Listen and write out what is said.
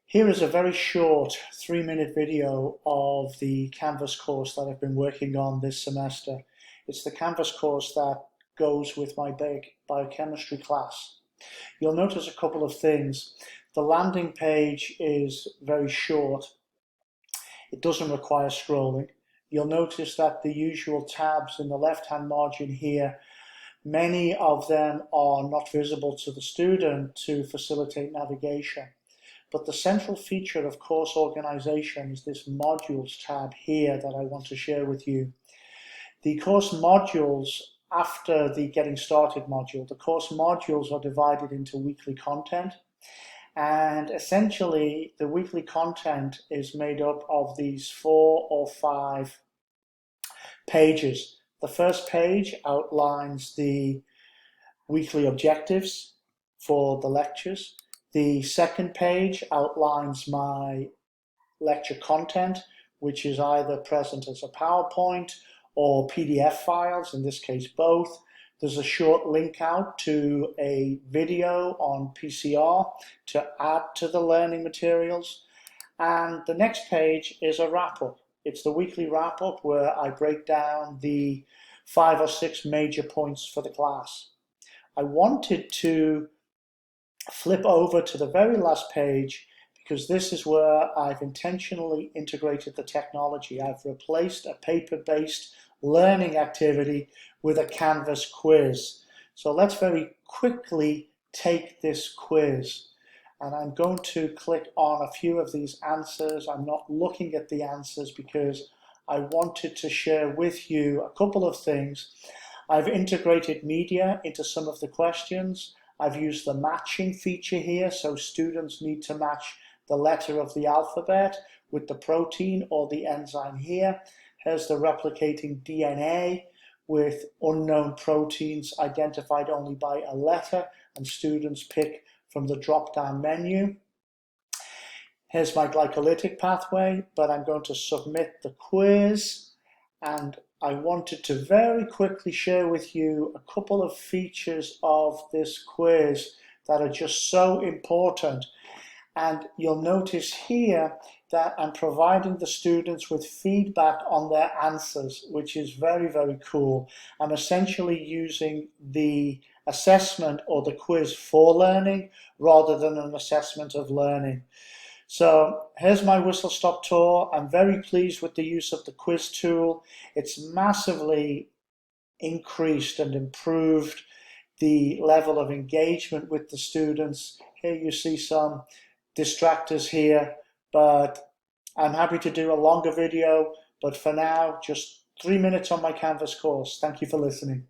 Here is a very short 3-minute video of the Canvas course that I've been working on this semester. It's the Canvas course that goes with my biochemistry class. You'll notice a couple of things. The landing page is very short. It doesn't require scrolling. You'll notice that the usual tabs in the left-hand margin here, many of them are not visible to the student to facilitate navigation. But the central feature of course organization is this modules tab here that I want to share with you. The course modules, after the getting started module, the course modules are divided into weekly content. And essentially the weekly content is made up of these 4 or 5 pages. The first page outlines the weekly objectives for the lectures. The second page outlines my lecture content, which is either present as a PowerPoint or PDF files, in this case both. There's a short link out to a video on PCR to add to the learning materials. And the next page is a wrap-up. It's the weekly wrap-up where I break down the 5 or 6 major points for the class. I wanted to flip over to the very last page because this is where I've intentionally integrated the technology. I've replaced a paper-based learning activity with a Canvas quiz. So let's very quickly take this quiz. And I'm going to click on a few of these answers. I'm not looking at the answers because I wanted to share with you a couple of things. I've integrated media into some of the questions. I've used the matching feature here, so students need to match the letter of the alphabet with the protein or the enzyme here. Here's the replicating DNA with unknown proteins identified only by a letter, and students pick from the drop-down menu. Here's my glycolytic pathway, but I'm going to submit the quiz, and I wanted to very quickly share with you a couple of features of this quiz that are just so important. And you'll notice here that I'm providing the students with feedback on their answers, which is very, very cool. I'm essentially using the assessment or the quiz for learning rather than an assessment of learning. So here's my whistle-stop tour. I'm very pleased with the use of the quiz tool. It's massively increased and improved the level of engagement with the students. Here you see some distractors here, but I'm happy to do a longer video. But for now, just 3 minutes on my Canvas course. Thank you for listening.